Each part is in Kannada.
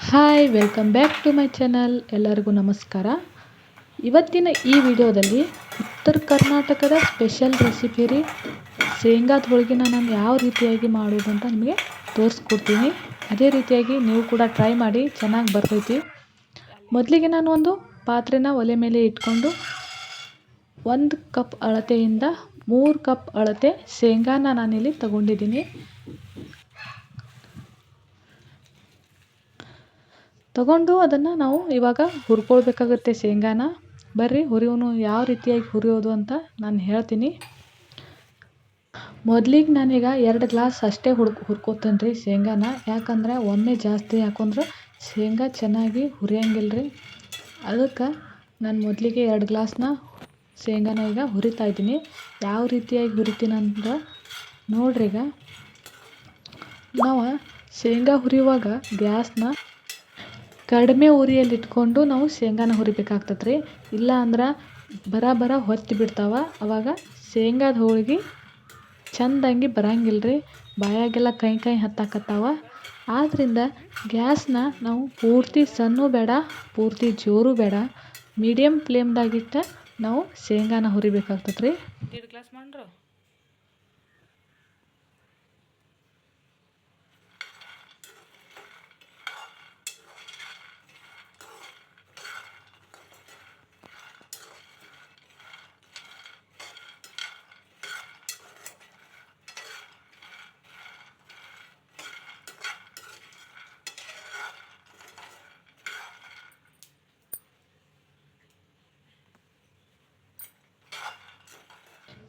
Hi welcome back to my channel. ಎಲ್ಲರಿಗೂ ನಮಸ್ಕಾರ. ಇವತ್ತಿನ ಈ ವಿಡಿಯೋದಲ್ಲಿ ಉತ್ತರ ಕರ್ನಾಟಕದ ಸ್ಪೆಷಲ್ ರೆಸಿಪಿ ರೀ ಶೇಂಗಾದ ಹೋಳಿಗೆನ ನಾನು ಯಾವ ರೀತಿಯಾಗಿ ಮಾಡೋದು ಅಂತ ನಿಮಗೆ ತೋರಿಸ್ಕೊಡ್ತೀನಿ. ಅದೇ ರೀತಿಯಾಗಿ ನೀವು ಕೂಡ ಟ್ರೈ ಮಾಡಿ, ಚೆನ್ನಾಗಿ ಬರ್ತೈತಿ. ಮೊದಲಿಗೆ ನಾನು ಒಂದು ಪಾತ್ರೆನ ಒಲೆ ಮೇಲೆ ಇಟ್ಕೊಂಡು 1 ಕಪ್ ಅಳತೆಯಿಂದ 3 ಕಪ್ ಅಳತೆ ಶೇಂಗಾನ ನಾನಿಲ್ಲಿ ತಗೊಂಡಿದ್ದೀನಿ. ತಗೊಂಡು ಅದನ್ನು ನಾವು ಇವಾಗ ಹುರ್ಕೊಳ್ಬೇಕಾಗುತ್ತೆ ಶೇಂಗಾನ. ಬರ್ರಿ ಹುರಿಯೋನು ಯಾವ ರೀತಿಯಾಗಿ ಹುರಿಯೋದು ಅಂತ ನಾನು ಹೇಳ್ತೀನಿ. ಮೊದಲಿಗೆ ನಾನೀಗ 2 ಗ್ಲಾಸ್ ಅಷ್ಟೇ ಹುರ್ಕೋತೀನಿ ರೀ ಶೇಂಗಾನ. ಯಾಕಂದ್ರೆ ಒಮ್ಮೆ ಜಾಸ್ತಿ ಹಾಕೊಂಡ್ರೆ ಶೇಂಗಾ ಚೆನ್ನಾಗಿ ಹುರಿಯಂಗಿಲ್ಲ ರೀ. ಅದಕ್ಕೆ ನಾನು ಮೊದಲಿಗೆ 2 ಗ್ಲಾಸ್ನ ಶೇಂಗಾನ ಈಗ ಹುರಿತಾ ಇದ್ದೀನಿ. ಯಾವ ರೀತಿಯಾಗಿ ಹುರಿತೀನಿ ಅಂದ್ರೆ ನೋಡ್ರಿ, ಈಗ ನಾವು ಶೇಂಗಾ ಹುರಿಯುವಾಗ ಗ್ಯಾಸ್ನ ಕಡಿಮೆ ಉರಿಯಲ್ಲಿ ಇಟ್ಕೊಂಡು ನಾವು ಶೇಂಗಾನ ಹುರಿಬೇಕಾಗ್ತದೆ ರೀ. ಇಲ್ಲ ಅಂದ್ರೆ ಬರ ಹೊತ್ತಿ ಬಿಡ್ತಾವ. ಅವಾಗ ಶೇಂಗಾದ ಹೋಳಿಗೆ ಚೆಂದಂಗೆ ಬರಂಗಿಲ್ಲ ರೀ. ಬಾಯಾಗೆಲ್ಲ ಕೈ ಹತ್ತಾಕತ್ತಾವ. ಆದ್ದರಿಂದ ಗ್ಯಾಸ್ನ ನಾವು ಪೂರ್ತಿ ಸಣ್ಣ ಬೇಡ, ಪೂರ್ತಿ ಜೋರು ಬೇಡ, ಮೀಡಿಯಮ್ ಫ್ಲೇಮ್ದಾಗಿಟ್ಟು ನಾವು ಶೇಂಗಾನ ಹುರಿಬೇಕಾಗ್ತದೆ ರೀ. 1 ಗ್ಲಾಸ್ ಮಾಡ್ರು.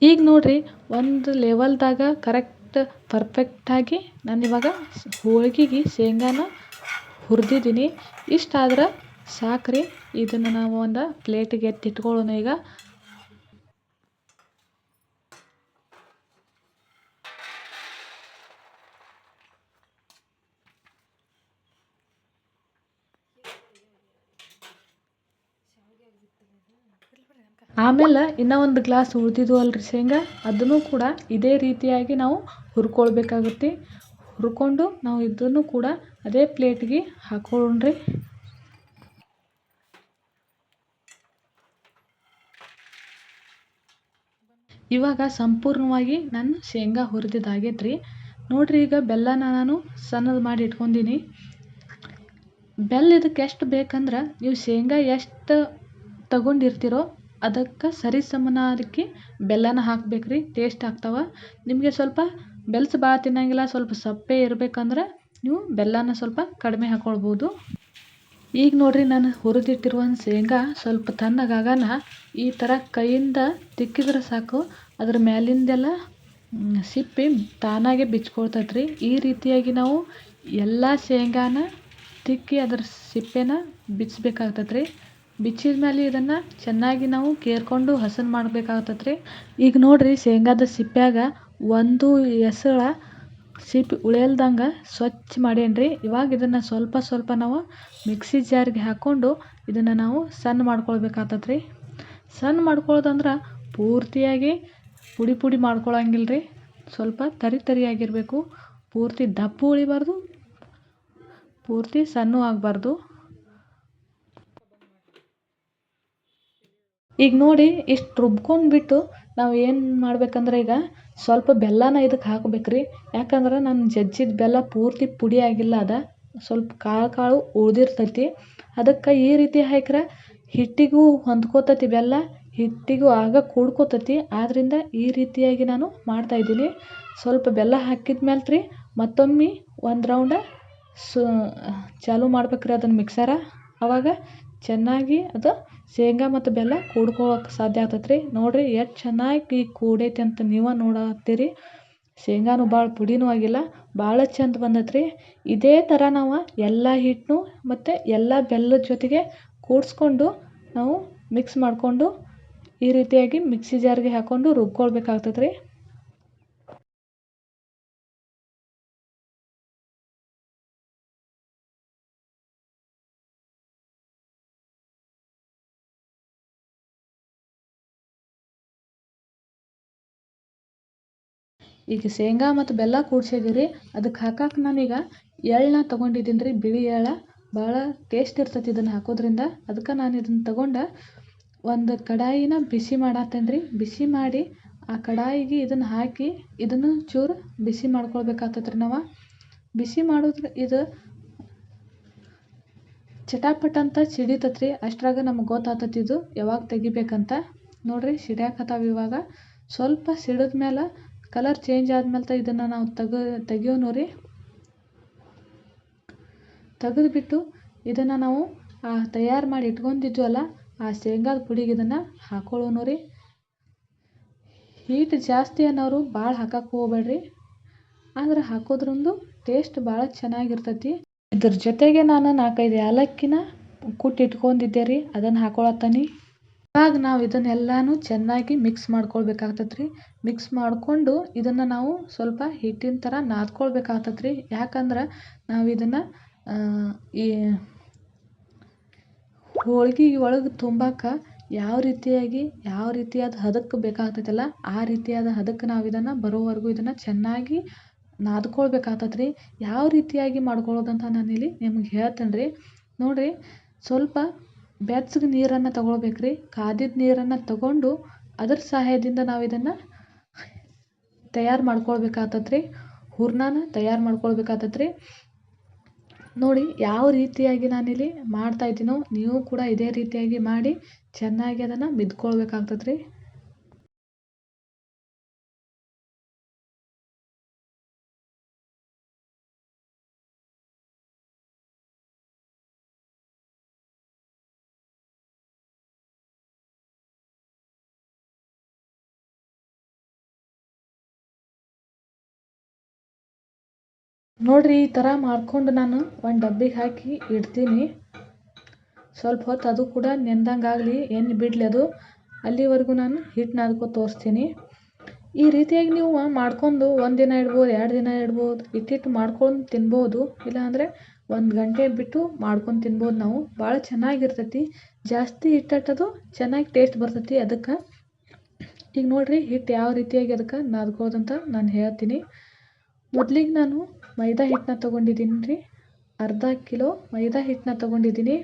ಈಗ ನೋಡ್ರಿ, ಒಂದು ಲೆವೆಲ್ದಾಗ ಕರೆಕ್ಟ್ ಪರ್ಫೆಕ್ಟಾಗಿ ನಾನಿವಾಗ ಹೋಳಿಗೆಗೆ ಶೇಂಗಾನ ಹುರಿದಿದ್ದೀನಿ. ಇಷ್ಟಾದ್ರೆ ಸಾಕ್ರಿ. ಇದನ್ನು ನಾವು ಒಂದು ಪ್ಲೇಟಿಗೆ ಎತ್ತಿಟ್ಕೊಳ್ಳೋಣ. ಈಗ ಆಮೇಲೆ ಇನ್ನೂ 1 ಗ್ಲಾಸ್ ಉಳಿದಿದ್ದು ಅಲ್ರಿ ಶೇಂಗಾ, ಅದನ್ನು ಕೂಡ ಇದೇ ರೀತಿಯಾಗಿ ನಾವು ಹುರ್ಕೊಳ್ಬೇಕಾಗುತ್ತೆ. ಹುರ್ಕೊಂಡು ನಾವು ಇದನ್ನು ಕೂಡ ಅದೇ ಪ್ಲೇಟ್ಗೆ ಹಾಕೊಳ್ಳೋಣ್ರಿ. ಇವಾಗ ಸಂಪೂರ್ಣವಾಗಿ ನಾನು ಶೇಂಗಾ ಹುರಿದಿದ್ದಾಗೈತ್ರಿ. ನೋಡ್ರಿ, ಈಗ ಬೆಲ್ಲನ ನಾನು ಸಣ್ಣದು ಮಾಡಿ ಇಟ್ಕೊಂಡಿನಿ. ಬೆಲ್ಲ ಇದಕ್ಕೆ ಎಷ್ಟು ಬೇಕಂದ್ರೆ ನೀವು ಶೇಂಗಾ ಎಷ್ಟು ತಗೊಂಡಿರ್ತೀರೋ ಅದಕ್ಕೆ ಸರಿ ಸಮನಾಗಿ ಬೆಲ್ಲನ ಹಾಕ್ಬೇಕ್ರಿ. ಟೇಸ್ಟ್ ಆಗ್ತಾವ. ನಿಮಗೆ ಸ್ವಲ್ಪ ಬೆಲ್ಸ್ ಭಾಳ ತಿನ್ನಂಗಿಲ್ಲ, ಸ್ವಲ್ಪ ಸಪ್ಪೆ ಇರಬೇಕಂದ್ರೆ ನೀವು ಬೆಲ್ಲನ ಸ್ವಲ್ಪ ಕಡಿಮೆ ಹಾಕ್ಕೊಳ್ಬೋದು. ಈಗ ನೋಡ್ರಿ, ನಾನು ಹುರಿದಿಟ್ಟಿರುವ ಶೇಂಗಾ ಸ್ವಲ್ಪ ತಣ್ಣಗಾಗನ ಈ ಥರ ಕೈಯಿಂದ ತಿಕ್ಕಿದ್ರೆ ಸಾಕು, ಅದ್ರ ಮೇಲಿಂದೆಲ್ಲ ಸಿಪ್ಪೆ ತಾನಾಗೆ ಬಿಚ್ಕೊಳ್ತೈತ್ರಿ. ಈ ರೀತಿಯಾಗಿ ನಾವು ಎಲ್ಲ ಶೇಂಗಾನ ತಿಕ್ಕಿ ಅದ್ರ ಸಿಪ್ಪೆನ ಬಿಚ್ಚಬೇಕಾಗ್ತೈತ್ರಿ. ಬಿಚ್ಚಿದ ಮೇಲೆ ಇದನ್ನು ಚೆನ್ನಾಗಿ ನಾವು ಕೇರ್ಕೊಂಡು ಹಸನ್ ಮಾಡಬೇಕಾಗ್ತೈತ್ರಿ. ಈಗ ನೋಡ್ರಿ, ಶೇಂಗಾದ ಸಿಪ್ಪ್ಯಾಗ ಒಂದು ಎಸಳ ಸಿಪ್ಪೆ ಉಳಿಯಲ್ದಂಗೆ ಸ್ವಚ್ಛ ಮಾಡೇನ್ರಿ. ಇವಾಗ ಇದನ್ನು ಸ್ವಲ್ಪ ನಾವು ಮಿಕ್ಸಿ ಜಾರ್ಗೆ ಹಾಕ್ಕೊಂಡು ಇದನ್ನು ನಾವು ಸಣ್ಣ ಮಾಡ್ಕೊಳ್ಬೇಕಾಗ್ತೈತ್ರಿ. ಸಣ್ಣ ಮಾಡ್ಕೊಳ್ಳೋದಂದ್ರೆ ಪೂರ್ತಿಯಾಗಿ ಪುಡಿ ಮಾಡ್ಕೊಳಂಗಿಲ್ಲ ರೀ. ಸ್ವಲ್ಪ ತರಿಯಾಗಿರಬೇಕು. ಪೂರ್ತಿ ದಪ್ಪು ಉಳಿಬಾರ್ದು, ಪೂರ್ತಿ ಸಣ್ಣ ಆಗಬಾರ್ದು. ಈಗ ನೋಡಿ, ಇಷ್ಟು ರುಬ್ಕೊಂಡ್ಬಿಟ್ಟು ನಾವು ಏನು ಮಾಡ್ಬೇಕಂದ್ರೆ ಈಗ ಸ್ವಲ್ಪ ಬೆಲ್ಲನ ಇದಕ್ಕೆ ಹಾಕ್ಬೇಕ್ರಿ. ಯಾಕಂದ್ರೆ ನಾನು ಜಜ್ಜಿದ ಬೆಲ್ಲ ಪೂರ್ತಿ ಪುಡಿ ಆಗಿಲ್ಲ, ಸ್ವಲ್ಪ ಕಾಳು ಉಳಿದಿರ್ತೈತಿ. ಅದಕ್ಕೆ ಈ ರೀತಿ ಹಾಕ್ರೆ ಹಿಟ್ಟಿಗೂ ಹೊಂದ್ಕೋತೈತಿ, ಬೆಲ್ಲ ಹಿಟ್ಟಿಗೂ ಆಗ ಕೂಡ್ಕೋತೈತಿ. ಆದ್ದರಿಂದ ಈ ರೀತಿಯಾಗಿ ನಾನು ಮಾಡ್ತಾಯಿದ್ದೀನಿ. ಸ್ವಲ್ಪ ಬೆಲ್ಲ ಹಾಕಿದ ಮೇಲೆ ರೀ ಮತ್ತೊಮ್ಮೆ 1 ರೌಂಡ ಚಾಲು ಮಾಡ್ಬೇಕ್ರಿ ಅದನ್ನು ಮಿಕ್ಸರ. ಆವಾಗ ಚೆನ್ನಾಗಿ ಅದು ಶೇಂಗಾ ಮತ್ತು ಬೆಲ್ಲ ಕೂಡ್ಕೊಳ್ಳೋಕೆ ಸಾಧ್ಯ ಆಗ್ತೈತ್ರಿ. ನೋಡ್ರಿ ಎಷ್ಟು ಚೆನ್ನಾಗಿ ಕೂಡೈತಿ ಅಂತ ನೀವು ನೋಡತ್ತೀರಿ. ಶೇಂಗಾನು ಭಾಳ ಪುಡಿನೂ ಆಗಿಲ್ಲ, ಭಾಳ ಚಂದ ಬಂದೈತ್ರಿ. ಇದೇ ಥರ ನಾವು ಎಲ್ಲ ಹಿಟ್ಟನ್ನು ಮತ್ತು ಎಲ್ಲ ಬೆಲ್ಲದ ಜೊತೆಗೆ ಕೂಡಿಸ್ಕೊಂಡು ನಾವು ಮಿಕ್ಸ್ ಮಾಡಿಕೊಂಡು ಈ ರೀತಿಯಾಗಿ ಮಿಕ್ಸಿ ಜಾರ್ಗೆ ಹಾಕ್ಕೊಂಡು ರುಬ್ಕೊಳ್ಬೇಕಾಗ್ತೈತ್ರಿ. ಈಗ ಶೇಂಗಾ ಮತ್ತು ಬೆಲ್ಲ ಕೂಡ್ಸಿದ್ದೀರಿ. ಅದಕ್ಕೆ ಹಾಕಕ್ಕೆ ನಾನೀಗ ಎಳ್ಳನ್ನ ತೊಗೊಂಡಿದ್ದೀನಿ ರೀ, ಬಿಳಿ ಎಳ್ಳು. ಭಾಳ ಟೇಸ್ಟ್ ಇರ್ತೈತಿ ಇದನ್ನು ಹಾಕೋದ್ರಿಂದ. ಅದಕ್ಕೆ ನಾನು ಇದನ್ನು ತಗೊಂಡು ಒಂದು ಕಡಾಯಿನ ಬಿಸಿ ಮಾಡತ್ತೇನೆ ರೀ. ಬಿಸಿ ಮಾಡಿ ಆ ಕಡಾಯಿಗೆ ಇದನ್ನು ಹಾಕಿ ಇದನ್ನು ಚೂರು ಬಿಸಿ ಮಾಡ್ಕೊಳ್ಬೇಕಾಗ್ತೈತೆ ರೀ ನಾವು. ಬಿಸಿ ಮಾಡೋದ್ರ ಇದು ಚಟಾಪಟ್ ಅಂತ ಸಿಡಿತೈತೆ ರೀ. ಅಷ್ಟ್ರಾಗ ನಮಗೆ ಗೊತ್ತಾಗ್ತೈತಿ ಇದು ಯಾವಾಗ ತೆಗಿಬೇಕಂತ. ನೋಡಿರಿ ಸಿಡ್ಯಾಕತ್ತಾವ ಇವಾಗ. ಸ್ವಲ್ಪ ಸಿಡಿದ ಮೇಲೆ ಕಲರ್ ಚೇಂಜ್ ಆದ್ಮೇಲೆ ಇದನ್ನು ನಾವು ತೆಗಿಯೋನು ರೀ. ತೆಗೆದುಬಿಟ್ಟು ಇದನ್ನು ನಾವು ತಯಾರು ಮಾಡಿ ಇಟ್ಕೊಂಡಿದ್ವಲ್ಲ ಆ ಶೇಂಗಾದ ಪುಡಿಗೆ ಇದನ್ನು ಹಾಕೊಳ್ಳೋನು ರೀ. ಹೀಟ್ ಜಾಸ್ತಿ ಅನ್ನೋರು ಭಾಳ ಹಾಕಕ್ಕೆ ಹೋಗ್ಬೇಡ್ರಿ. ಆದ್ರೆ ಹಾಕೋದ್ರಿಂದ ಟೇಸ್ಟ್ ಭಾಳ ಚೆನ್ನಾಗಿರ್ತೈತಿ. ಇದ್ರ ಜೊತೆಗೆ ನಾನು 4-5 ಏಲಕ್ಕಿನ ಕುಟ್ಟಿಟ್ಕೊಂಡಿದ್ದೆ ರೀ, ಅದನ್ನು ಹಾಕೊಳತ್ತೀನಿ. ಇವಾಗ ನಾವು ಇದನ್ನೆಲ್ಲನೂ ಚೆನ್ನಾಗಿ ಮಿಕ್ಸ್ ಮಾಡ್ಕೊಳ್ಬೇಕಾಗ್ತೈತೆ ರೀ. ಮಿಕ್ಸ್ ಮಾಡಿಕೊಂಡು ಇದನ್ನು ನಾವು ಸ್ವಲ್ಪ ಹಿಟ್ಟಿನ ಥರ ನಾದ್ಕೊಳ್ಬೇಕಾಗ್ತೈತೆ ರೀ. ಯಾಕಂದ್ರೆ ನಾವು ಇದನ್ನು ಈ ಹೋಳ್ಗೆ ಒಳಗೆ ತುಂಬಕ್ಕೆ ಯಾವ ರೀತಿಯಾದ ಹದಕ್ಕೆ ಬೇಕಾಗ್ತೈತಲ್ಲ ಆ ರೀತಿಯಾದ ಹದಕ್ಕೆ ನಾವು ಇದನ್ನು ಬರೋವರೆಗೂ ಇದನ್ನು ಚೆನ್ನಾಗಿ ನಾದ್ಕೊಳ್ಬೇಕಾಗ್ತೈತೆ ರೀ. ಯಾವ ರೀತಿಯಾಗಿ ಮಾಡ್ಕೊಳ್ಳೋದಂತ ನಾನಿಲ್ಲಿ ನಿಮ್ಗೆ ಹೇಳ್ತೇನೆ ರೀ. ನೋಡಿರಿ, ಸ್ವಲ್ಪ ಬೆಚ್ಚಗೆ ನೀರನ್ನು ತಗೊಳ್ಬೇಕು ರೀ. ಕಾದಿದ್ದ ನೀರನ್ನು ತಗೊಂಡು ಅದ್ರ ಸಹಾಯದಿಂದ ನಾವು ಇದನ್ನು ತಯಾರು ಮಾಡ್ಕೊಳ್ಬೇಕಾಗ್ತೈತೆ ರೀ. ಹೂರ್ಣನ ತಯಾರು ಮಾಡ್ಕೊಳ್ಬೇಕಾಗ್ತೈತೆ ರೀ. ನೋಡಿ ಯಾವ ರೀತಿಯಾಗಿ ನಾನಿಲ್ಲಿ ಮಾಡ್ತಾಯಿದ್ದೀನೋ ನೀವು ಕೂಡ ಇದೇ ರೀತಿಯಾಗಿ ಮಾಡಿ ಚೆನ್ನಾಗಿ ಅದನ್ನು ಮಿದ್ಕೊಳ್ಬೇಕಾಗ್ತೈತೆ ರೀ. ನೋಡಿರಿ, ಈ ಥರ ಮಾಡ್ಕೊಂಡು ನಾನು ಒಂದು ಡಬ್ಬಿಗೆ ಹಾಕಿ ಇಡ್ತೀನಿ. ಸ್ವಲ್ಪ ಹೊತ್ತು ಅದು ಕೂಡ ನೆಂದಂಗೆ ಆಗಲಿ, ಎಣ್ಣೆ ಬಿಡಲಿ ಅದು. ಅಲ್ಲಿವರೆಗೂ ನಾನು ಹಿಟ್ಟು ನಾದ್ಕೊ ತೋರಿಸ್ತೀನಿ. ಈ ರೀತಿಯಾಗಿ ನೀವು ಮಾಡ್ಕೊಂಡು 1 ದಿನ ಇಡ್ಬೋದು, 2 ದಿನ ಇಡ್ಬೋದು. ಇಟ್ಟಿಟ್ಟು ಮಾಡ್ಕೊಂಡು ತಿನ್ಬೋದು. ಇಲ್ಲಾಂದರೆ 1 ಗಂಟೆ ಬಿಟ್ಟು ಮಾಡ್ಕೊಂಡು ತಿನ್ಬೋದು ನಾವು. ಭಾಳ ಚೆನ್ನಾಗಿರ್ತೈತಿ. ಜಾಸ್ತಿ ಹಿಟ್ಟಟ್ಟದು ಚೆನ್ನಾಗಿ ಟೇಸ್ಟ್ ಬರ್ತೈತಿ ಅದಕ್ಕೆ. ಈಗ ನೋಡಿರಿ ಹಿಟ್ಟು ಯಾವ ರೀತಿಯಾಗಿ ಅದಕ್ಕೆ ನಾದ್ಕೊಳ್ಳೋದಂತ ನಾನು ಹೇಳ್ತೀನಿ. ಮೊದಲಿಗೆ ನಾನು ಮೈದಾ ಹಿಟ್ಟನ್ನ ತೊಗೊಂಡಿದ್ದೀನಿ ರೀ. ಅರ್ಧ ಕಿಲೋ ಮೈದಾ ಹಿಟ್ಟನ್ನ ತೊಗೊಂಡಿದ್ದೀನಿ.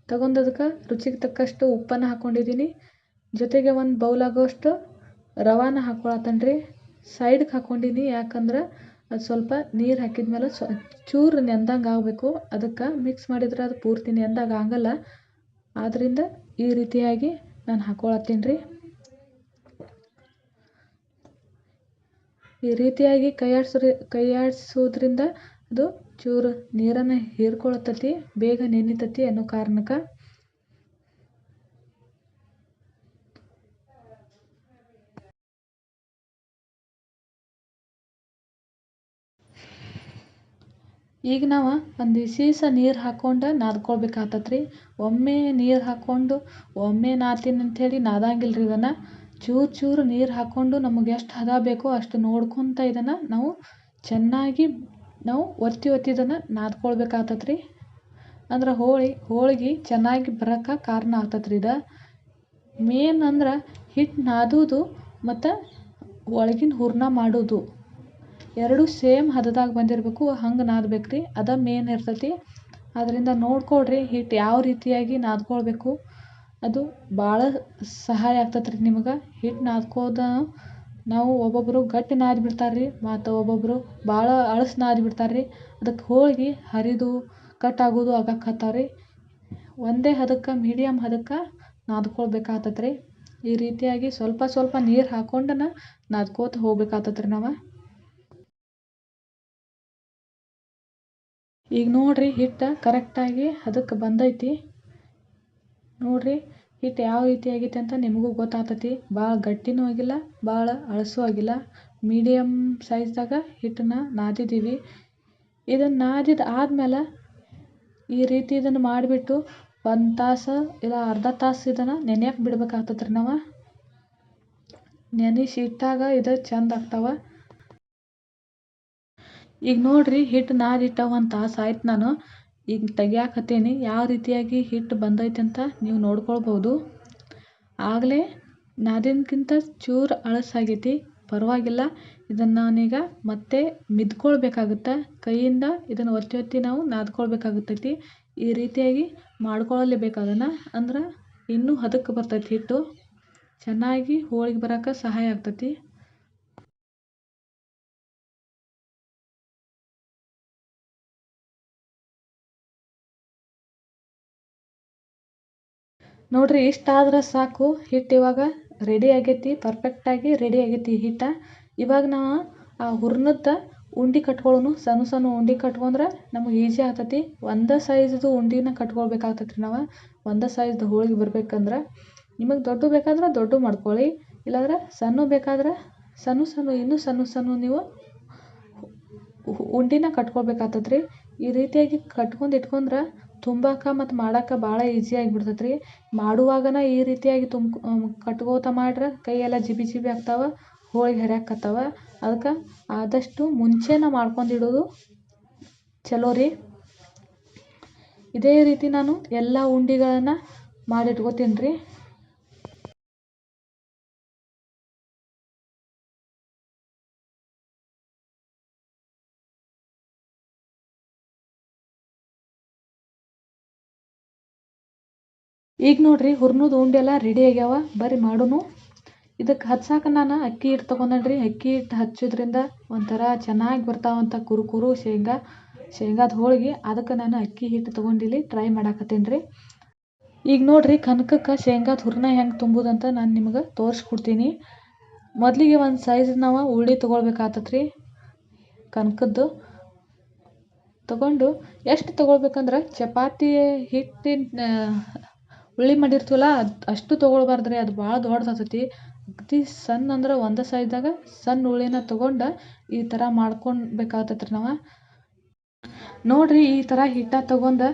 ತೊಗೊಂಡದಕ್ಕೆ ರುಚಿಗೆ ತಕ್ಕಷ್ಟು ಉಪ್ಪನ್ನು ಹಾಕ್ಕೊಂಡಿದ್ದೀನಿ. ಜೊತೆಗೆ ಒಂದು ಬೌಲ್ ಆಗೋಷ್ಟು ರವಾನ ಹಾಕ್ಕೊಳತ್ತೇನೆ ರೀ. ಸೈಡ್ಗೆ ಹಾಕ್ಕೊಂಡಿನಿ, ಯಾಕಂದ್ರೆ ಅದು ಸ್ವಲ್ಪ ನೀರು ಹಾಕಿದ್ಮೇಲೆ ಚೂರು ನೆಂದಂಗೆ ಆಗಬೇಕು. ಅದಕ್ಕೆ ಮಿಕ್ಸ್ ಮಾಡಿದ್ರೆ ಅದು ಪೂರ್ತಿ ನೆಂದಾಗ ಆಗಲ್ಲ. ಆದ್ದರಿಂದ ಈ ರೀತಿಯಾಗಿ ನಾನು ಹಾಕ್ಕೊಳತ್ತೀನಿ ರೀ. ಈ ರೀತಿಯಾಗಿ ಕೈ ಆಡಿಸೋದ್ರಿಂದ ಅದು ಚೂರು ನೀರನ್ನು ಹೀರ್ಕೊಳತೈತಿ, ಬೇಗ ನೆನಿತೈತಿ ಅನ್ನೋ ಕಾರಣಕ್ಕೆ. ಈಗ ನಾವು ಒಂದು ಸೀಸ ನೀರು ಹಾಕ್ಕೊಂಡು ನಾದ್ಕೊಳ್ಬೇಕಾಗ್ತೈತೆ ರೀ. ಒಮ್ಮೆ ನೀರು ಹಾಕ್ಕೊಂಡು ಒಮ್ಮೆ ನಾದ್ತೀನಿ ಅಂಥೇಳಿ ನಾದಂಗಿಲ್ಲ ರೀ. ಇದನ್ನು ಚೂರು ನೀರು ಹಾಕ್ಕೊಂಡು ನಮಗೆ ಎಷ್ಟು ಹದ ಬೇಕೋ ಅಷ್ಟು ನೋಡ್ಕೊತ ಇದನ್ನು ನಾವು ಚೆನ್ನಾಗಿ ಒತ್ತಿ ಇದನ್ನು ನಾದ್ಕೊಳ್ಬೇಕಾಗ್ತೈತೆ ರೀ. ಅಂದ್ರೆ ಹೋಳ್ಗೆ ಚೆನ್ನಾಗಿ ಬರೋಕ್ಕೆ ಕಾರಣ ಆಗ್ತೈತೆ ರೀ ಇದು. ಮೇನ್ ಅಂದ್ರೆ ಹಿಟ್ಟು ನಾದೋದು ಮತ್ತು ಒಳಗಿನ ಹೂರ್ಣ ಮಾಡೋದು ಎರಡೂ ಸೇಮ್ ಹದದಾಗ ಬಂದಿರಬೇಕು. ಹಂಗೆ ನಾದ್ಬೇಕು ರೀ, ಅದು ಮೇನ್ ಇರ್ತೈತಿ. ಅದರಿಂದ ನೋಡ್ಕೊಳ್ರಿ ಹಿಟ್ಟು ಯಾವ ರೀತಿಯಾಗಿ ನಾದ್ಕೊಳ್ಬೇಕು. ಅದು ಭಾಳ ಸಹಾಯ ಆಗ್ತೈತೆ ರೀ ನಿಮಗೆ. ಹಿಟ್ಟು ನಾದ್ಕೋದ ನಾವು ಒಬ್ಬೊಬ್ಬರು ಗಟ್ಟಿ ನಾದ್ಬಿಡ್ತಾರೆ ರೀ, ಮತ್ತು ಒಬ್ಬೊಬ್ಬರು ಭಾಳ ಅಳಸು ನಾದ್ಬಿಡ್ತಾರೆ ರೀ. ಅದಕ್ಕೆ ಹೋಳ್ಗೆ ಹರಿದು ಕಟ್ಟಾಗೋದು ಆಗಕ್ಕತ್ತಾವ ರೀ. ಒಂದೇ ಹದಕ್ಕೆ ಮೀಡಿಯಮ್ ಹದಕ್ಕೆ ನಾದ್ಕೊಳ್ಬೇಕಾಗ್ತೈತೆ ರೀ. ಈ ರೀತಿಯಾಗಿ ಸ್ವಲ್ಪ ನೀರು ಹಾಕ್ಕೊಂಡು ನಾದ್ಕೋತ ಹೋಗ್ಬೇಕಾಗ್ತೈತೆ ರೀ ನಾವು. ಈಗ ನೋಡಿರಿ ಹಿಟ್ಟು ಕರೆಕ್ಟಾಗಿ ಅದಕ್ಕೆ ಬಂದೈತಿ. ನೋಡಿರಿ ಹಿಟ್ಟು ಯಾವ ರೀತಿ ಆಗೈತೆ ಅಂತ ನಿಮಗೂ ಗೊತ್ತಾಗ್ತೈತಿ. ಭಾಳ ಗಟ್ಟಿನೂ ಆಗಿಲ್ಲ, ಭಾಳ ಅಳಸೂ ಆಗಿಲ್ಲ. ಮೀಡಿಯಮ್ ಸೈಜ್ದಾಗ ಹಿಟ್ಟನ್ನು ನಾದಿದ್ದೀವಿ. ಇದನ್ನು ನಾದಿದ ಆದಮೇಲೆ ಈ ರೀತಿ ಇದನ್ನು ಮಾಡಿಬಿಟ್ಟು 1 ತಾಸು ಇಲ್ಲ ಅರ್ಧ ತಾಸು ಇದನ್ನು ನೆನೆಯಕ್ಕೆ ಬಿಡ್ಬೇಕಾಗ್ತೈತೆ ರೀ ನಾವು. ನೆನೆಸಿ ಇಟ್ಟಾಗ ಇದು ಚೆಂದ ಆಗ್ತಾವೆ. ಈಗ ನೋಡಿರಿ ಹಿಟ್ಟು ನಾದಿಟ್ಟ 1 ತಾಸು ಆಯ್ತು. ನಾನು ಈಗ ತೆಗಿಯಾಕತ್ತೀನಿ. ಯಾವ ರೀತಿಯಾಗಿ ಹಿಟ್ಟು ಬಂದೈತೆ ಅಂತ ನೀವು ನೋಡ್ಕೊಳ್ಬೋದು. ಆಗಲೇ ನಾದಿನಕ್ಕಿಂತ ಚೂರು ಅಳಸಾಗೈತಿ. ಪರವಾಗಿಲ್ಲ. ಇದನ್ನು ನಾನೀಗ ಮತ್ತೆ ಮಿದ್ಕೊಳ್ಬೇಕಾಗುತ್ತೆ. ಕೈಯಿಂದ ಇದನ್ನು ಒತ್ತಿ ಒತ್ತಿ ನಾವು ನಾದ್ಕೊಳ್ಬೇಕಾಗುತ್ತೈತಿ. ಈ ರೀತಿಯಾಗಿ ಮಾಡ್ಕೊಳ್ಳಲೇಬೇಕು ಅದನ್ನು. ಅಂದ್ರೆ ಇನ್ನೂ ಹದಕ್ಕೆ ಬರ್ತೈತಿ ಹಿಟ್ಟು. ಚೆನ್ನಾಗಿ ಹೋಳಿಗೆ ಬರೋಕೆ ಸಹಾಯ ಆಗ್ತೈತಿ. ನೋಡ್ರಿ ಇಷ್ಟಾದ್ರೆ ಸಾಕು. ಹಿಟ್ಟು ಇವಾಗ ರೆಡಿ ಆಗೈತಿ. ಪರ್ಫೆಕ್ಟಾಗಿ ರೆಡಿ ಆಗೈತಿ ಹಿಟ್ಟು. ಇವಾಗ ನಾವು ಆ ಹೂರ್ಣದ ಉಂಡೆ ಕಟ್ಕೊಳ್ಳೋನು. ಸಣ್ಣ ಸಣ್ಣ ಉಂಡೆ ಕಟ್ಕೊಂಡ್ರೆ ನಮಗೆ ಈಜಿ ಆಗ್ತೈತಿ. ಒಂದೇ ಸೈಜ್ದು ಉಂಡೆನ ಕಟ್ಕೊಳ್ಬೇಕಾಗ್ತೈತಿ ನಾವು. ಒಂದೇ ಸೈಜ್ದು ಹೋಳಿಗೆ ಬರ್ಬೇಕಂದ್ರೆ. ನಿಮಗೆ ದೊಡ್ಡ ಬೇಕಾದ್ರೆ ದೊಡ್ಡ ಮಾಡ್ಕೊಳ್ಳಿ. ಇಲ್ಲಾಂದ್ರೆ ಸಣ್ಣ ಬೇಕಾದ್ರೆ ಇನ್ನೂ ಸಣ್ಣ ನೀವು ಉಂಡೆನ ಕಟ್ಕೊಳ್ಬೇಕಾಗ್ತೈತೆ ರೀ. ಈ ರೀತಿಯಾಗಿ ಕಟ್ಕೊಂಡು ಇಟ್ಕೊಂಡ್ರೆ ತುಂಬಕ್ಕೆ ಮತ್ತು ಮಾಡೋಕೆ ಭಾಳ ಈಸಿ ಆಗಿಬಿಡ್ತೈತೆ ರೀ. ಮಾಡುವಾಗನ ಈ ರೀತಿಯಾಗಿ ಕಟ್ಕೋತ ಮಾಡ್ರೆ ಕೈಯೆಲ್ಲ ಜಿಬಿ ಜಿಬಿ ಆಗ್ತಾವೆ, ಹೋಳಿಗೆ ಹರಿಯಾಕತ್ತಾವ. ಅದಕ್ಕೆ ಆದಷ್ಟು ಮುಂಚೆನೇ ಮಾಡ್ಕೊಂಡಿಡೋದು ಚಲೋ ರೀ. ಇದೇ ರೀತಿ ನಾನು ಎಲ್ಲ ಉಂಡೆಗಳನ್ನು ಮಾಡಿಟ್ಕೋತೀನಿ ರೀ. ಈಗ ನೋಡ್ರಿ ಹೂರ್ಣದ ಉಂಡೆ ಎಲ್ಲ ರೆಡಿ ಆಗ್ಯಾವ. ಬರ್ರಿ ಮಾಡೋನು. ಇದಕ್ಕೆ ಹಚ್ಚಾಕ ನಾನು ಅಕ್ಕಿ ಹಿಟ್ಟು ತೊಗೊಂಡ್ರಿ. ಅಕ್ಕಿ ಹಿಟ್ಟು ಹಚ್ಚೋದ್ರಿಂದ ಒಂಥರ ಚೆನ್ನಾಗಿ ಬರ್ತಾವಂತ ಕುರು ಶೇಂಗಾದ ಹೋಳಿಗೆ. ಅದಕ್ಕೆ ನಾನು ಅಕ್ಕಿ ಹಿಟ್ಟು ತೊಗೊಂಡಿಲ್ಲಿ ಟ್ರೈ ಮಾಡಾಕತ್ತೀನಿ ರೀ. ಈಗ ನೋಡ್ರಿ ಕನಕಕ್ಕೆ ಶೇಂಗಾದ ಹೂರ್ಣ ಹೆಂಗೆ ತುಂಬೋದಂತ ನಾನು ನಿಮಗೆ ತೋರಿಸ್ಕೊಡ್ತೀನಿ. ಮೊದಲಿಗೆ ಒಂದು ಸೈಜ್ ನಾವು ಉಳ್ಳಿ ತೊಗೊಳ್ಬೇಕಾಗ್ತೈತೆ ರೀ. ಕನಕದ್ದು ತೊಗೊಂಡು ಎಷ್ಟು ತೊಗೊಳ್ಬೇಕಂದ್ರೆ ಚಪಾತಿ ಹಿಟ್ಟಿನ ಉಳ್ಳಿ ಮಾಡಿರ್ತೀವಲ್ಲ ಅಷ್ಟು ತೊಗೊಳ್ಬಾರ್ದು ರೀ. ಅದು ಭಾಳ ದೊಡ್ಡದಾಗ್ತೈತಿ. ಅತಿ ಸಣ್ಣ ಅಂದ್ರೆ ಒಂದೇ ಸೈಜ್ದಾಗ ಸಣ್ಣ ಉಳ್ಳಿನ ತೊಗೊಂಡು ಈ ಥರ ಮಾಡ್ಕೊಳ್ಬೇಕಾಗ್ತೈತೆ ರೀ ನಾವು. ನೋಡ್ರಿ ಈ ಥರ ಹಿಟ್ಟ ತೊಗೊಂಡು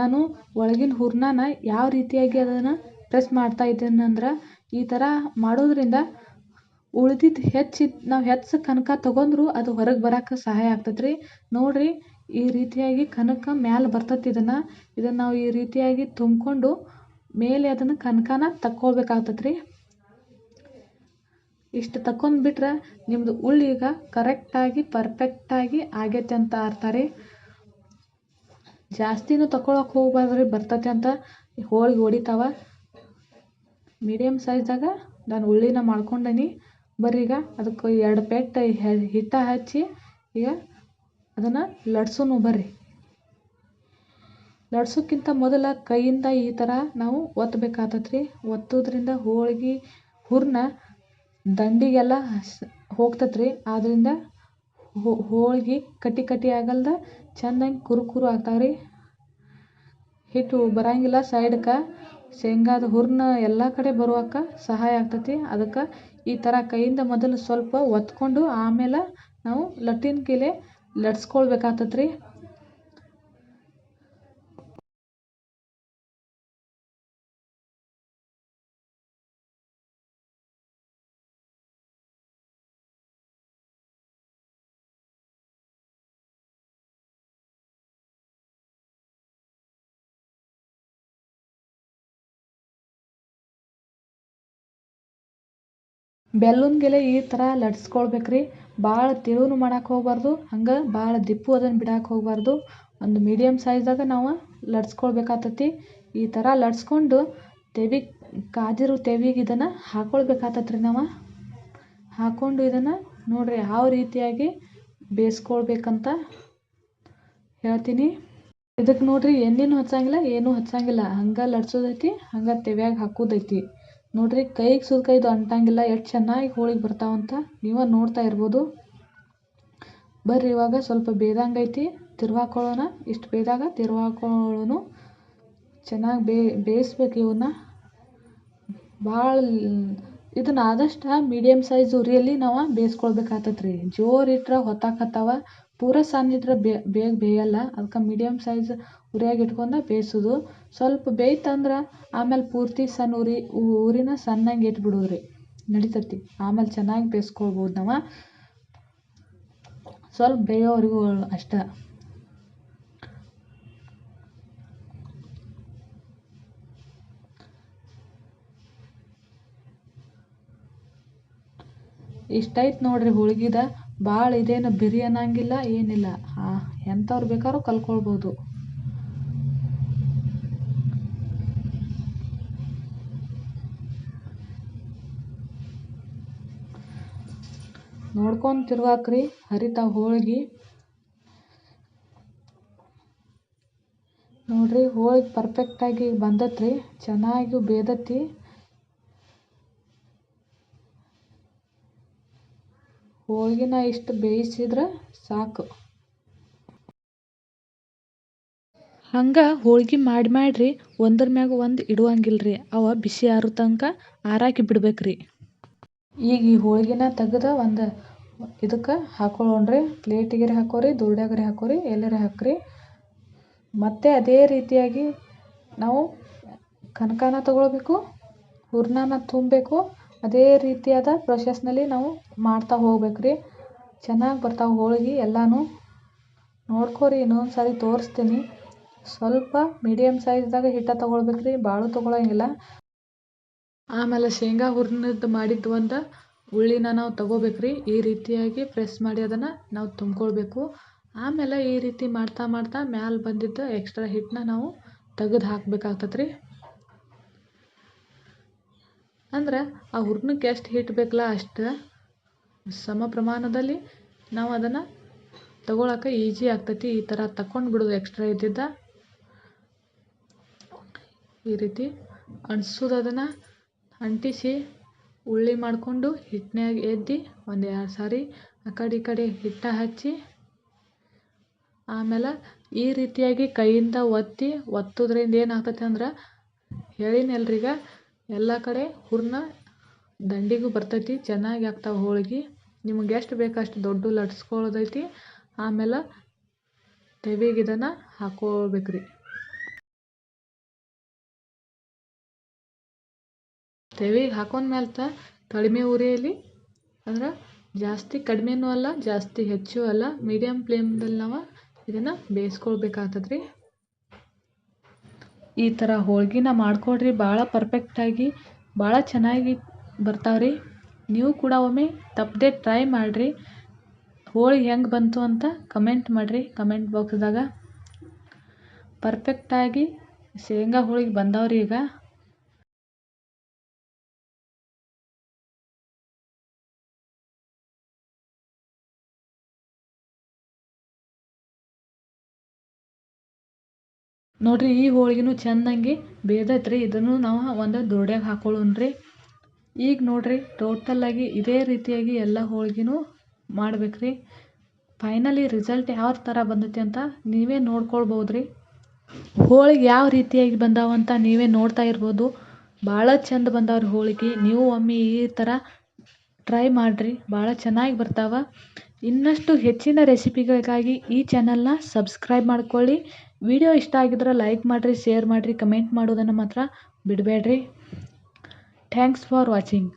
ನಾನು ಒಳಗಿನ ಹೂರ್ಣನ ಯಾವ ರೀತಿಯಾಗಿ ಅದನ್ನು ಪ್ರೆಸ್ ಮಾಡ್ತಾ ಇದ್ದೀನಿ ಅಂದ್ರೆ ಈ ಥರ ಮಾಡೋದ್ರಿಂದ ಉಳ್ದಿದ್ದು ನಾವು ಹೆಚ್ಚು ಕನಕ ತೊಗೊಂಡ್ರು ಅದು ಹೊರಗೆ ಬರೋಕೆ ಸಹಾಯ ಆಗ್ತೈತೆ ರೀ. ನೋಡ್ರಿ ಈ ರೀತಿಯಾಗಿ ಕನಕ ಮ್ಯಾಲೆ ಬರ್ತೈತಿ. ಇದನ್ನು ನಾವು ಈ ರೀತಿಯಾಗಿ ತುಂಬಿಕೊಂಡು ಮೇಲೆ ಅದನ್ನು ಕನಕನ ತಕ್ಕೊಳ್ಬೇಕಾಗ್ತೈತೆ ರೀ. ಇಷ್ಟು ತಕ್ಕೊಂಡ್ಬಿಟ್ರೆ ನಿಮ್ಮದು ಉಳ್ಳಿ ಈಗ ಕರೆಕ್ಟಾಗಿ ಪರ್ಫೆಕ್ಟಾಗಿ ಆಗೈತೆ ಅಂತ ಅರ್ಥ ರೀ. ಜಾಸ್ತಿನೂ ತಗೊಳಕ್ಕೆ ಹೋಗ್ಬಾರ್ದು ರೀ, ಬರ್ತೈತೆ ಅಂತ ಹೋಳಿಗೆ ಹೊಡಿತಾವ. ಮೀಡಿಯಮ್ ಸೈಜ್ದಾಗ ನಾನು ಉಳ್ಳಿನ ಮಾಡ್ಕೊಂಡೀನಿ. ಬರ್ರಿ ಈಗ ಅದಕ್ಕೆ 2 ಪೆಟ್ಟು ಹಿಟ್ಟು ಹಚ್ಚಿ ಈಗ ಅದನ್ನು ಲಟ್ಸೋನು. ಬರ್ರಿ ಲಟ್ಸೋಕ್ಕಿಂತ ಮೊದಲು ಕೈಯಿಂದ ಈ ಥರ ನಾವು ಒತ್ತಬೇಕಾಗ್ತೈತೆ ರೀ. ಒತ್ತೋದ್ರಿಂದ ಹೋಳಿಗೆ ಹೂರ್ಣ ದಂಡಿಗೆಲ್ಲ ಹೋಗ್ತೈತೆ ರೀ. ಆದ್ದರಿಂದ ಹೋಳಿಗೆ ಕಟ್ಟಿ ಆಗಲ್ದ ಚೆಂದಾಗಿ ಕುರು ಆಗ್ತಾವೆ ರೀ. ಹಿಟ್ಟು ಬರೋಂಗಿಲ್ಲ ಸೈಡ್ಗೆ. ಶೇಂಗಾದ ಹೂರ್ಣ ಎಲ್ಲ ಕಡೆ ಬರುವಕ್ಕೆ ಸಹಾಯ ಆಗ್ತೈತಿ. ಅದಕ್ಕೆ ಈ ಥರ ಕೈಯಿಂದ ಮೊದಲು ಸ್ವಲ್ಪ ಒತ್ಕೊಂಡು ಆಮೇಲೆ ನಾವು ಲಟ್ಟಿನ ಕೈಲೇ ಲಟ್ಸ್ಕೊಳ್ಬೇಕಾಗ್ತೈತೆ ರೀ. ಬೆಲ್ಲದ ಗೆಲೆ ಈ ಥರ ಲಟ್ಸ್ಕೊಳ್ಬೇಕ್ರಿ. ಭಾಳ ತೆಳುವೂ ಮಾಡಕ್ಕೆ ಹೋಗ್ಬಾರ್ದು, ಹಂಗೆ ಭಾಳ ದಿಪ್ಪು ಅದನ್ನು ಬಿಡಕ್ಕೆ ಹೋಗ್ಬಾರ್ದು. ಒಂದು ಮೀಡಿಯಮ್ ಸೈಜ್ದಾಗ ನಾವು ಲಟ್ಸ್ಕೊಳ್ಬೇಕಾಗ್ತೈತಿ. ಈ ಥರ ಲಟ್ಸ್ಕೊಂಡು ಕಾದಿರೋ ತೆವಿಗೆ ಇದನ್ನು ಹಾಕ್ಕೊಳ್ಬೇಕಾಗ್ತೈತೆ ರೀ. ನಾವು ಹಾಕ್ಕೊಂಡು ಇದನ್ನು ನೋಡಿರಿ ಯಾವ ರೀತಿಯಾಗಿ ಬೇಯಿಸ್ಕೊಳ್ಬೇಕಂತ ಹೇಳ್ತೀನಿ. ಇದಕ್ಕೆ ನೋಡಿರಿ ಎಣ್ಣೆನೂ ಹಚ್ಚಂಗಿಲ್ಲ, ಏನೂ ಹಚ್ಚಂಗಿಲ್ಲ. ಹಂಗೆ ಲಟ್ಸೋದೈತಿ, ಹಂಗೆ ತೆವ್ಯಾಗ ಹಾಕೋದೈತಿ. ನೋಡ್ರಿ ಕೈಗೆ ಸುದ್ಕೈದು ಅಂಟಂಗಿಲ್ಲ. ಎಷ್ಟು ಚೆನ್ನಾಗಿ ಹೋಳಿಗೆ ಬರ್ತಾವಂತ ನೀವೇ ನೋಡ್ತಾ ಇರ್ಬೋದು. ಬರ್ರಿ ಇವಾಗ ಸ್ವಲ್ಪ ಬೇಯ್ದಂಗೈತಿ, ತಿರ್ವಾಕೊಳ್ಳೋಣ. ಇಷ್ಟು ಬೇಯ್ದಾಗ ತಿರ್ವಾಕೊಳ್ಳೋಣ. ಚೆನ್ನಾಗಿ ಬೇಯಿಸ್ಬೇಕು ಇವನ್ನ. ಭಾಳ ಇದನ್ನ ಆದಷ್ಟು ಮೀಡಿಯಮ್ ಸೈಜ್ ಉರಿಯಲ್ಲಿ ನಾವು ಬೇಯಿಸ್ಕೊಳ್ಬೇಕಾಗ್ತೈತೆ ರೀ. ಜೋರಿಟ್ರೆ ಹೊತ್ತಾಕತ್ತಾವ, ಪೂರ ಸಣ್ಣ ಇಟ್ರೆ ಬೇಗ ಬೇಯಲ್ಲ. ಅದಕ್ಕೆ ಮೀಡಿಯಮ್ ಸೈಜ್ ಉರಿಯಾಗಿ ಇಟ್ಕೊಂಡು ಬೇಯಿಸೋದು. ಸ್ವಲ್ಪ ಬೇಯ್ತಂದ್ರೆ ಆಮೇಲೆ ಪೂರ್ತಿ ಸಣ್ಣ ಉರಿನ ಸಣ್ಣಗೆ ಇಟ್ಬಿಡೋದು ರೀ, ನಡಿತೈತಿ. ಆಮೇಲೆ ಚೆನ್ನಾಗಿ ಬೇಯಿಸ್ಕೊಳ್ಬೋದು ನಾವು. ಸ್ವಲ್ಪ ಬೇಯೋವರೆಗೂ ಅಷ್ಟೇ. ಇಷ್ಟ ಐತೆ ನೋಡ್ರಿ ಹೋಳ್ಗಿದ. ಭಾಳ ಇದೇನು ಬಿರಿ ಅನ್ನಂಗಿಲ್ಲ ಏನಿಲ್ಲ. ಎಂಥವ್ರು ಬೇಕಾದ್ರೂ ಕಲ್ಕೊಳ್ಬೋದು. ನೋಡ್ಕೊಂಡು ತಿರ್ಗಾಕ್ರಿ, ಹರಿತಾವ ಹೋಳ್ಗಿ. ನೋಡ್ರಿ ಹೋಳ್ಗಿ ಪರ್ಫೆಕ್ಟಾಗಿ ಬಂದತ್ರಿ, ಚೆನ್ನಾಗಿ ಬೇದತ್ತಿ. ಹೋಳ್ಗಿನ ಇಷ್ಟು ಬೇಯಿಸಿದ್ರೆ ಸಾಕು. ಹಂಗೆ ಹೋಳ್ಗಿ ಮಾಡ್ರಿ ಒಂದ್ರ ಮ್ಯಾಗ ಒಂದು ಇಡುವಂಗಿಲ್ರಿ. ಅವ ಬಿಸಿ ಆರೋ ತನಕ ಆರಾಕಿ ಬಿಡ್ಬೇಕ್ರಿ. ಈಗ ಈ ಹೋಳ್ಗಿನ ತೆಗ್ದು ಒಂದು ಇದಕ್ಕೆ ಹಾಕೊಳ್ಳೋಣ್ರಿ. ಪ್ಲೇಟಿಗೆರೆ ಹಾಕೋರಿ, ದುರ್ಡ್ಯಾಗರೆ ಹಾಕೋರಿ, ಎಲ್ಲರೆ ಹಾಕ್ರಿ. ಮತ್ತೆ ಅದೇ ರೀತಿಯಾಗಿ ನಾವು ಕನಕನ ತಗೊಳ್ಬೇಕು, ಹೂರ್ಣನ ತುಂಬಬೇಕು. ಅದೇ ರೀತಿಯಾದ ಪ್ರೊಸೆಸ್ನಲ್ಲಿ ನಾವು ಮಾಡ್ತಾ ಹೋಗ್ಬೇಕ್ರಿ. ಚೆನ್ನಾಗಿ ಬರ್ತಾವೆ ಹೋಳ್ಗಿ ಎಲ್ಲನೂ. ನೋಡ್ಕೊರಿ, ಇನ್ನೊಂದು ಸಾರಿ ತೋರಿಸ್ತೀನಿ. ಸ್ವಲ್ಪ ಮೀಡಿಯಮ್ ಸೈಜ್ದಾಗ ಹಿಟ್ಟು ತೊಗೊಳ್ಬೇಕ್ರಿ, ಭಾಳ ತೊಗೊಳಂಗಿಲ್ಲ. ಆಮೇಲೆ ಶೇಂಗಾ ಹುರ್ನದ್ದು ಮಾಡಿದ್ದು ಒಂದು ಉಳ್ಳಿನ ನಾವು ತಗೋಬೇಕ್ರಿ. ಈ ರೀತಿಯಾಗಿ ಪ್ರೆಸ್ ಮಾಡಿ ಅದನ್ನು ನಾವು ತುಂಬ್ಕೊಳ್ಬೇಕು. ಆಮೇಲೆ ಈ ರೀತಿ ಮಾಡ್ತಾ ಮಾಡ್ತಾ ಮ್ಯಾಲೆ ಬಂದಿದ್ದು ಎಕ್ಸ್ಟ್ರಾ ಹಿಟ್ಟನ್ನ ನಾವು ತೆಗೆದು ಹಾಕ್ಬೇಕಾಗ್ತದ್ರಿ. ಅಂದ್ರೆ ಆ ಹೂರ್ಣಕ್ಕೆ ಎಷ್ಟು ಹಿಟ್ಟು ಬೇಕಲ್ಲ ಅಷ್ಟು ಸಮ ಪ್ರಮಾಣದಲ್ಲಿ ನಾವು ಅದನ್ನು ತಗೊಳಕ್ಕೆ ಈಜಿ ಆಗ್ತೈತಿ. ಈ ಥರ ತಕೊಂಡು ಬಿಡೋದು ಎಕ್ಸ್ಟ್ರಾ ಇದ್ದಿದ್ದ. ಈ ರೀತಿ ಅಣಿಸೋದು, ಅದನ್ನು ಅಂಟಿಸಿ ಉಳ್ಳಿ ಮಾಡಿಕೊಂಡು ಹಿಟ್ಟಿನಾಗ ಎದ್ದು ಒಂದು 2 ಸಾರಿ ಆ ಕಡೆ ಹಿಟ್ಟು ಹಚ್ಚಿ, ಆಮೇಲೆ ಈ ರೀತಿಯಾಗಿ ಕೈಯಿಂದ ಒತ್ತೋದ್ರಿಂದ ಏನಾಗ್ತೈತೆ ಅಂದ್ರೆ, ಹೇಳಿನಲ್ರೀಗ ಎಲ್ಲ ಕಡೆ ಹೂರ್ಣ ದಂಡಿಗೂ ಬರ್ತೈತಿ. ಚೆನ್ನಾಗಿ ಆಗ್ತಾವೆ ಹೋಳ್ಗಿ. ನಿಮ್ಗೆ ಎಷ್ಟು ಬೇಕು ಅಷ್ಟು ದೊಡ್ಡ ಲಟ್ಸ್ಕೊಳ್ಳೋದೈತಿ. ಆಮೇಲೆ ತೆವಿಗೆ ಇದನ್ನು ಹಾಕ್ಕೊಳ್ಬೇಕ್ರಿ. ತೆವಿಗೆ ಹಾಕೊಂಡ್ಮೇಲೆ ಕಡಿಮೆ ಉರಿಯಲ್ಲಿ, ಅಂದ್ರೆ ಜಾಸ್ತಿ ಕಡಿಮೆನೂ ಅಲ್ಲ, ಜಾಸ್ತಿ ಹೆಚ್ಚು ಅಲ್ಲ, ಮೀಡಿಯಮ್ ಫ್ಲೇಮ್ದಲ್ಲಿ ನಾವು ಇದನ್ನು ಬೇಯಿಸ್ಕೊಳ್ಬೇಕಾಗ್ತದ್ರಿ. ಈ ಥರ ಹೋಳ್ಗಿನ ಮಾಡ್ಕೊಡ್ರಿ, ಭಾಳ ಪರ್ಫೆಕ್ಟಾಗಿ ಭಾಳ ಚೆನ್ನಾಗಿ ಬರ್ತಾವ್ರಿ. ನೀವು ಕೂಡ ಒಮ್ಮೆ ತಪ್ಪದೆ ಟ್ರೈ ಮಾಡಿರಿ. ಹೋಳ್ಗೆ ಹೆಂಗೆ ಬಂತು ಅಂತ ಕಮೆಂಟ್ ಮಾಡಿರಿ ಕಮೆಂಟ್ ಬಾಕ್ಸ್ದಾಗ. ಪರ್ಫೆಕ್ಟಾಗಿ ಶೇಂಗಾ ಹೋಳ್ಗೆ ಬಂದವ್ರಿ ಈಗ. ನೋಡ್ರಿ ಈ ಹೋಳ್ಗಿನೂ ಚೆಂದಂಗೆ ಬೇದೈತ್ರಿ. ಇದನ್ನು ನಾವು ಒಂದು ದೊಡ್ಯಾಗ ಹಾಕೊಳ್ಳೋಣ್ರಿ. ಈಗ ನೋಡ್ರಿ ಟೋಟಲಾಗಿ ಇದೇ ರೀತಿಯಾಗಿ ಎಲ್ಲ ಹೋಳ್ಗಿನೂ ಮಾಡ್ಬೇಕ್ರಿ. ಫೈನಲಿ ರಿಸಲ್ಟ್ ಯಾವ ಥರ ಬಂದೈತಿ ಅಂತ ನೀವೇ ನೋಡ್ಕೊಳ್ಬೋದ್ರಿ. ಹೋಳಿಗೆ ಯಾವ ರೀತಿಯಾಗಿ ಬಂದಾವಂತ ನೀವೇ ನೋಡ್ತಾ ಇರ್ಬೋದು. ಭಾಳ ಚಂದ ಬಂದಾವ್ರಿ ಹೋಳಿಗೆ. ನೀವು ಒಮ್ಮೆ ಈ ಥರ ಟ್ರೈ ಮಾಡಿರಿ, ಭಾಳ ಚೆನ್ನಾಗಿ ಬರ್ತಾವೆ. ಇನ್ನಷ್ಟು ಹೆಚ್ಚಿನ ರೆಸಿಪಿಗಳಿಗಾಗಿ ಈ ಚಾನಲ್ನ ಸಬ್ಸ್ಕ್ರೈಬ್ ಮಾಡ್ಕೊಳ್ಳಿ. ವಿಡಿಯೋ ಇಷ್ಟ ಆಗಿದ್ರೆ ಲೈಕ್ ಮಾಡಿರಿ, ಶೇರ್ ಮಾಡಿರಿ, ಕಮೆಂಟ್ ಮಾಡೋದನ್ನು ಮಾತ್ರ ಬಿಡಬೇಡ್ರಿ. Thanks for watching.